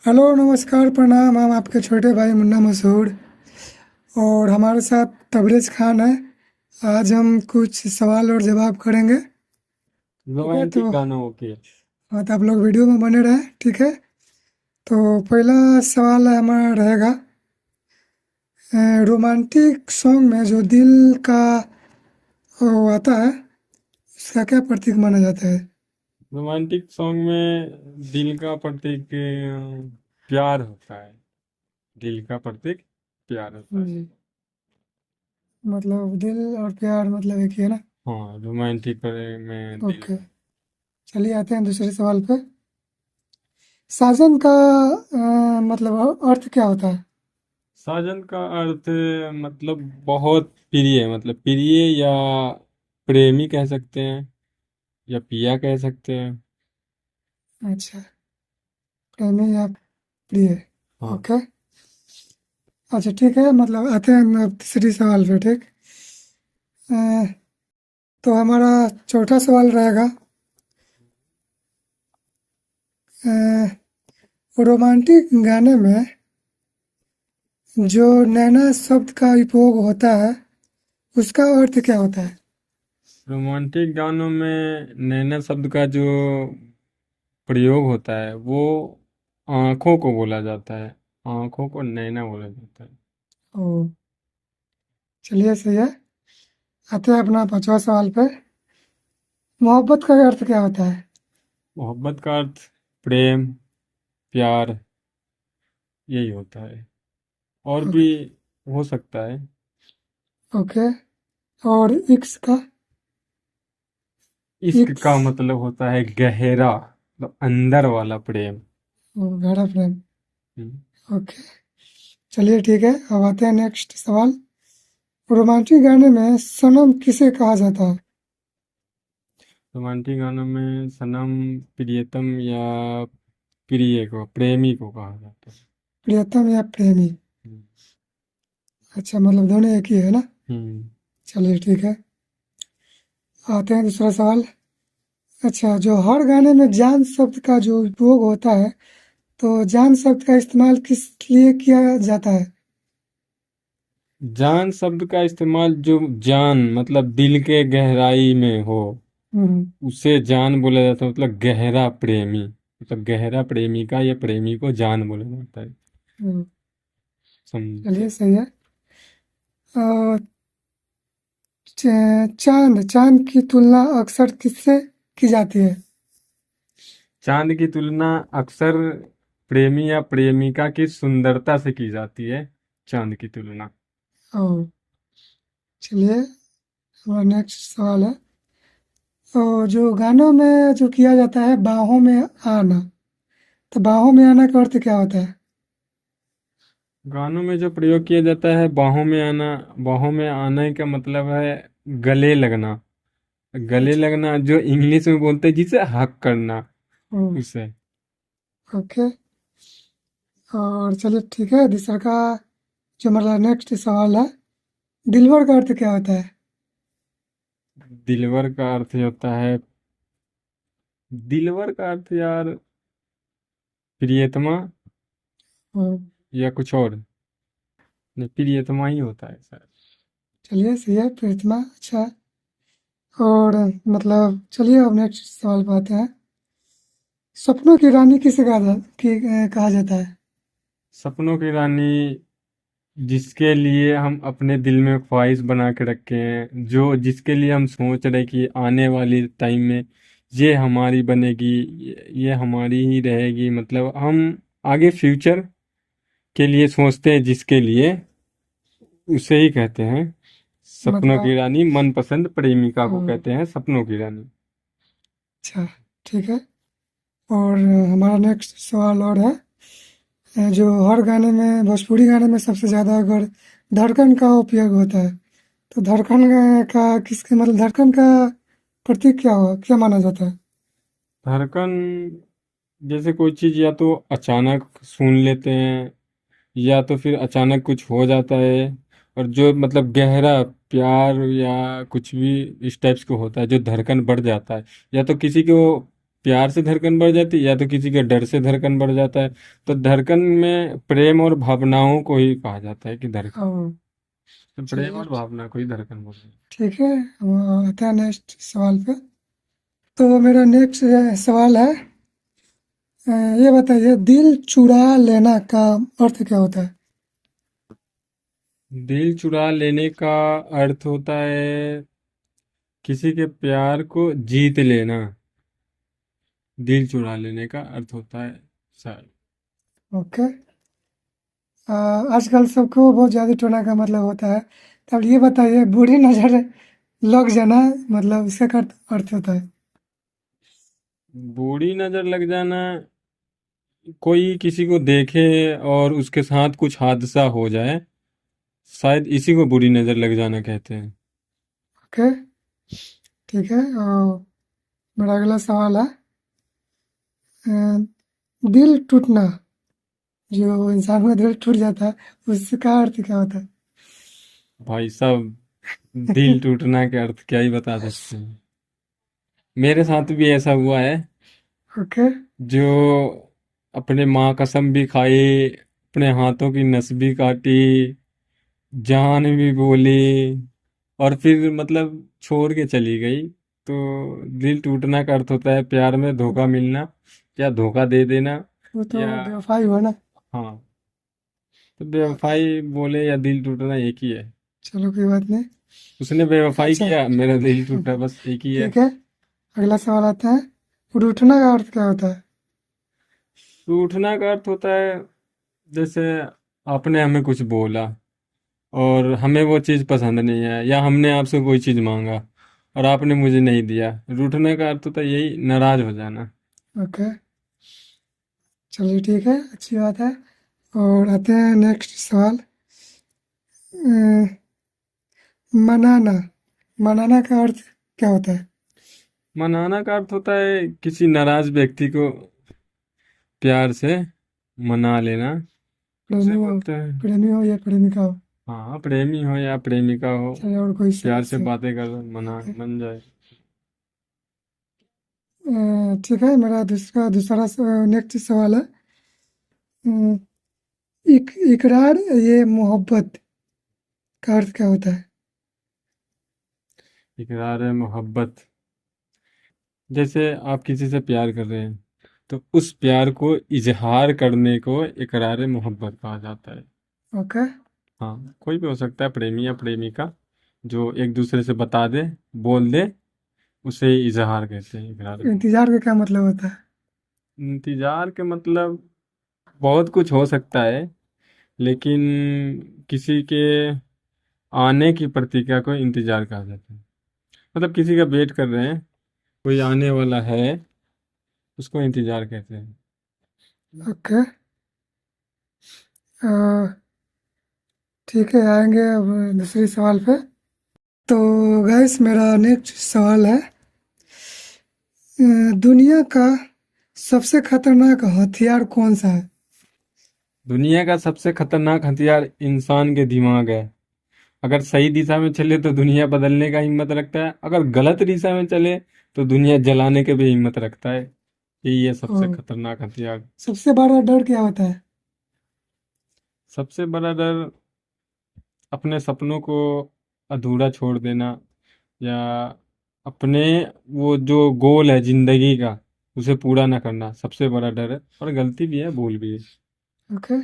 Hello नमस्कार प्रणाम। हम आपके छोटे भाई मुन्ना मसूद और हमारे साथ तबरेज़ खान है। आज हम कुछ सवाल और जवाब करेंगे। ठीक है रोमांटिक तो गानों के। हाँ, तो आप लोग वीडियो में बने रहें। ठीक है, तो पहला सवाल हमारा रहेगा, रोमांटिक सॉन्ग में जो दिल का वो आता है, उसका क्या प्रतीक माना जाता है? रोमांटिक सॉन्ग में दिल का प्रतीक प्यार होता है। दिल का प्रतीक प्यार होता है। जी, मतलब दिल और प्यार मतलब एक ही है ना। हाँ, रोमांटिक में दिल। ओके, चलिए आते हैं दूसरे सवाल पे। साजन का मतलब अर्थ क्या होता है? साजन का अर्थ मतलब बहुत प्रिय, मतलब प्रिय या प्रेमी कह सकते हैं, या पिया कह सकते हैं। अच्छा, प्रेमी या प्रिय। हाँ। ओके, अच्छा ठीक है, मतलब आते हैं अब तीसरी सवाल पे। ठीक, अ, तो हमारा चौथा सवाल रहेगा, रोमांटिक गाने में जो नैना शब्द का उपयोग होता है, उसका अर्थ क्या होता है? रोमांटिक गानों में नैना शब्द का जो प्रयोग होता है वो आँखों को बोला जाता है। आँखों को नैना बोला जाता है। ओ, चलिए सही है। आते हैं अपना पांचवा सवाल पे, मोहब्बत का अर्थ क्या होता है? मोहब्बत का अर्थ प्रेम, प्यार, यही होता है। और भी ओके। हो सकता है। ओके, और इक्स का? इश्क इक्स, का मतलब होता है गहरा, मतलब अंदर वाला प्रेम। गहरा प्रेम। हम्म। ओके, चलिए ठीक है, अब आते हैं नेक्स्ट सवाल। रोमांटिक गाने में सनम किसे कहा जाता है? रोमांटिक गानों में सनम प्रियतम या प्रिय को, प्रेमी को कहा जाता है। प्रियतम या प्रेमी? हम्म। अच्छा, मतलब दोनों एक ही है ना। हम्म। चलिए ठीक है, आते हैं दूसरा सवाल। अच्छा, जो हर गाने में जान शब्द का जो उपयोग होता है, तो जान शब्द का इस्तेमाल किस लिए किया जाता है? जान शब्द का इस्तेमाल, जो जान मतलब दिल के गहराई में हो, हम्म। उसे जान बोला जाता है। मतलब गहरा प्रेमी, मतलब गहरा प्रेमिका या प्रेमी को जान बोला जाता है। हम्म, समझे? चलिए सही है। और चांद चांद की तुलना अक्सर किससे की जाती है? चांद की तुलना अक्सर प्रेमी या प्रेमिका की सुंदरता से की जाती है। चांद की तुलना। ओ, चलिए हमारा नेक्स्ट सवाल है, तो जो गानों में जो किया जाता है बाहों में आना, तो बाहों में आना का अर्थ क्या होता है? गानों में जो प्रयोग किया जाता है बाहों में आना, बाहों में आने का मतलब है गले लगना। गले अच्छा। लगना जो इंग्लिश में बोलते हैं, जिसे हक करना, ओ, उसे। ओके, और चलिए ठीक है, दूसरा का जो हमारा नेक्स्ट सवाल है, दिलबर का अर्थ क्या होता है? दिलवर का अर्थ होता है, दिलवर का अर्थ यार प्रियतमा, ओ, या कुछ और। नहीं, प्रियतमा ही होता है सर। चलिए सही है, प्रियतमा। अच्छा, और मतलब चलिए अब नेक्स्ट सवाल पे आते हैं, सपनों की रानी किसे कहा जाता है? सपनों की रानी जिसके लिए हम अपने दिल में ख्वाहिश बना के रखे हैं, जो जिसके लिए हम सोच रहे कि आने वाली टाइम में ये हमारी बनेगी, ये हमारी ही रहेगी, मतलब हम आगे फ्यूचर के लिए सोचते हैं, जिसके लिए, उसे ही कहते हैं सपनों की मतलब, रानी। मनपसंद प्रेमिका ओ, को कहते हैं सपनों की रानी। अच्छा ठीक है, और हमारा नेक्स्ट सवाल और है, जो हर गाने में भोजपुरी गाने में सबसे ज़्यादा अगर धड़कन का उपयोग होता है, तो धड़कन का किसके मतलब धड़कन का प्रतीक क्या हुआ, क्या माना जाता है? धड़कन जैसे कोई चीज या तो अचानक सुन लेते हैं, या तो फिर अचानक कुछ हो जाता है, और जो मतलब गहरा प्यार या कुछ भी इस टाइप्स को होता है, जो धड़कन बढ़ जाता है, या तो किसी को प्यार से धड़कन बढ़ जाती है या तो किसी के डर से धड़कन बढ़ जाता है। तो धड़कन में प्रेम और भावनाओं को ही कहा जाता है कि धड़कन। और तो प्रेम चलिए और भावना को ही धड़कन बोलते हैं। ठीक है, हम आते हैं नेक्स्ट सवाल पे। तो मेरा नेक्स्ट सवाल है, ये बताइए, दिल चुरा लेना का अर्थ क्या होता है? दिल चुरा लेने का अर्थ होता है किसी के प्यार को जीत लेना। दिल चुरा लेने का अर्थ होता है शायद। ओके। आजकल सबको बहुत ज़्यादा टोना का मतलब होता है, तब ये बताइए, बुरी नज़र लग जाना मतलब इसका क्या अर्थ होता है? बुरी नजर लग जाना, कोई किसी को देखे और उसके साथ कुछ हादसा हो जाए, शायद इसी को बुरी नजर लग जाना कहते हैं। ओके, ठीक है। और मेरा अगला सवाल है, अ, दिल टूटना, जो इंसान का दिल टूट जाता है, उसका अर्थ क्या होता है? भाई साहब, दिल टूटना के अर्थ क्या ही बता सकते हैं। मेरे साथ भी ऐसा हुआ है, ओके। जो अपने माँ कसम भी खाई, अपने हाथों की नस भी काटी, जान भी बोली, और फिर मतलब छोड़ के चली गई। तो दिल टूटना का अर्थ होता है प्यार में धोखा मिलना या धोखा दे देना। वो तो या बेवफाई हुआ ना। हाँ, तो बेवफाई बोले या दिल टूटना एक ही है। चलो कोई बात नहीं। उसने बेवफाई अच्छा, किया, मेरा दिल टूटा, बस एक ही है। ठीक है, अगला सवाल आता है, रूठना का अर्थ क्या होता है? टूटना का अर्थ होता है जैसे आपने हमें कुछ बोला और हमें वो चीज़ पसंद नहीं है, या हमने आपसे कोई चीज़ मांगा और आपने मुझे नहीं दिया। रूठने का अर्थ होता है यही, नाराज हो जाना। ओके, चलिए ठीक है, अच्छी बात है। और आते हैं नेक्स्ट सवाल, अ, मनाना, मनाना का अर्थ क्या होता है? मनाना का अर्थ होता है किसी नाराज व्यक्ति को प्यार से मना लेना, उसे प्रेमी हो, बोलते हैं। प्रेमी हो या प्रेमिका हो, हाँ, प्रेमी हो या प्रेमिका हो, चाहे और कोई प्यार से से। बातें कर मना ओके, मन जाए। ठीक है, मेरा दूसरा नेक्स्ट सवाल है, अ, इकरार ये मोहब्बत का अर्थ क्या होता है? इकरार मोहब्बत, जैसे आप किसी से प्यार कर रहे हैं तो उस प्यार को इजहार करने को इकरार मोहब्बत कहा जाता है। ओके। हाँ, कोई भी हो सकता है, प्रेमी या प्रेमिका, जो एक दूसरे से बता दे, बोल दे, उसे इजहार कहते हैं, इकरार मोहब्बत। इंतजार का क्या मतलब होता है? इंतजार के मतलब बहुत कुछ हो सकता है, लेकिन किसी के आने की प्रतीक्षा को इंतजार कहा जाता है। मतलब किसी का वेट कर रहे हैं, कोई आने वाला है, उसको इंतजार कहते हैं। ओके, अ, ठीक है, आएंगे अब दूसरे सवाल पे। तो गैस मेरा नेक्स्ट सवाल है, दुनिया का सबसे खतरनाक हथियार कौन सा है? दुनिया का सबसे खतरनाक हथियार इंसान के दिमाग है। अगर सही दिशा में चले तो दुनिया बदलने का हिम्मत रखता है, अगर गलत दिशा में चले तो दुनिया जलाने के भी हिम्मत रखता है। यही है सबसे और खतरनाक हथियार। सबसे बड़ा डर क्या होता है? सबसे बड़ा डर अपने सपनों को अधूरा छोड़ देना, या अपने वो जो गोल है जिंदगी का, उसे पूरा ना करना सबसे बड़ा डर है। और गलती भी है, भूल भी है। ओके,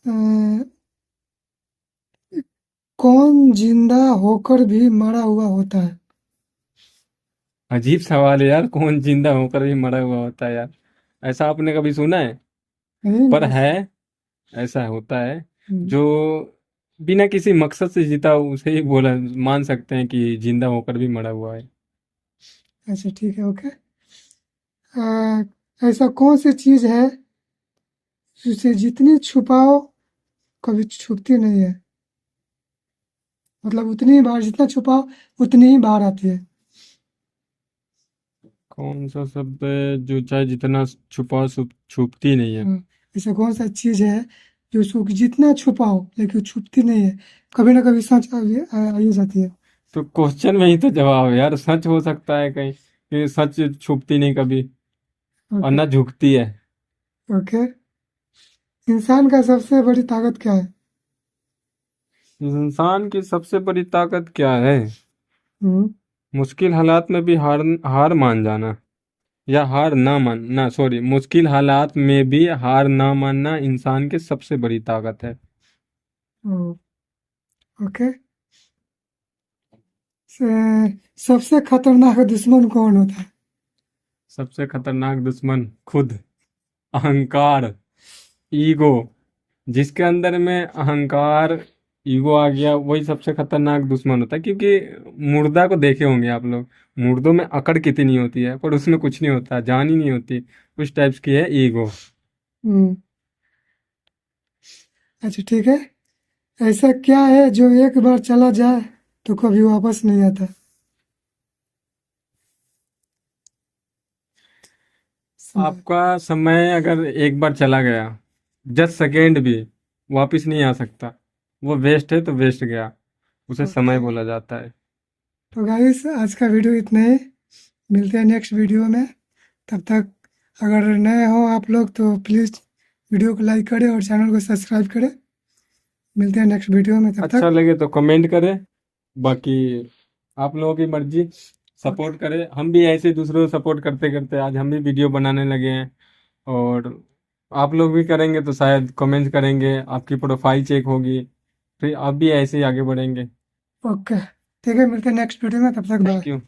अ, कौन जिंदा होकर भी मरा हुआ होता है? अजीब सवाल है यार, कौन जिंदा होकर भी मरा हुआ होता है यार? ऐसा आपने कभी सुना है? नहीं, पर बस। है, ऐसा होता है। हम्म, जो बिना किसी मकसद से जीता हो उसे ही बोला मान सकते हैं कि जिंदा होकर भी मरा हुआ है। अच्छा ठीक है, ओके। ऐसा कौन सी चीज़ है जिसे जितनी छुपाओ कभी छुपती नहीं है, मतलब उतनी ही बार जितना छुपाओ उतनी ही बाहर आती है? कौन सा शब्द है जो चाहे जितना छुपा छुपती नहीं है? हाँ, ऐसा कौन सा चीज़ है जो जितना छुपाओ लेकिन छुपती नहीं है, कभी ना कभी सच आ ही जाती है? तो क्वेश्चन में ही तो जवाब है यार, सच हो सकता है कहीं। कि सच छुपती नहीं कभी और ओके। ना झुकती है। ओके। इंसान का सबसे बड़ी ताकत क्या है? इंसान की सबसे बड़ी ताकत क्या है? हम्म। मुश्किल हालात में भी हार हार मान जाना, या हार ना मानना, सॉरी, मुश्किल हालात में भी हार ना मानना इंसान की सबसे बड़ी ताकत है। ओ, ओके। सबसे खतरनाक दुश्मन कौन होता है? सबसे खतरनाक दुश्मन खुद, अहंकार, ईगो। जिसके अंदर में अहंकार, ईगो आ गया, वही सबसे खतरनाक दुश्मन होता है। क्योंकि मुर्दा को देखे होंगे आप लोग, मुर्दों में अकड़ कितनी होती है पर उसमें कुछ नहीं होता, जान ही नहीं होती। उस टाइप्स की है ईगो। हम्म। अच्छा ठीक है। ऐसा क्या है जो एक बार चला जाए तो कभी वापस नहीं आता? समय। आपका समय अगर एक बार चला गया, 10 सेकेंड भी वापस नहीं आ सकता। वो वेस्ट है तो वेस्ट गया, उसे समय ओके। बोला जाता है। तो गाइस आज का वीडियो इतना ही। मिलते हैं नेक्स्ट वीडियो में। तब तक अगर नए हो आप लोग तो प्लीज़ वीडियो को लाइक करें और चैनल को सब्सक्राइब करें। मिलते हैं नेक्स्ट वीडियो में, तब अच्छा तक। लगे तो कमेंट करें, बाकी आप लोगों की मर्जी। ओके। सपोर्ट करें, हम भी ऐसे दूसरों को सपोर्ट करते करते आज हम भी वीडियो बनाने लगे हैं। और आप लोग भी करेंगे तो शायद कमेंट करेंगे, आपकी प्रोफाइल चेक होगी, फिर आप भी ऐसे ही आगे बढ़ेंगे। ओके ठीक है, मिलते हैं नेक्स्ट वीडियो में, तब तक बाय। Thank you.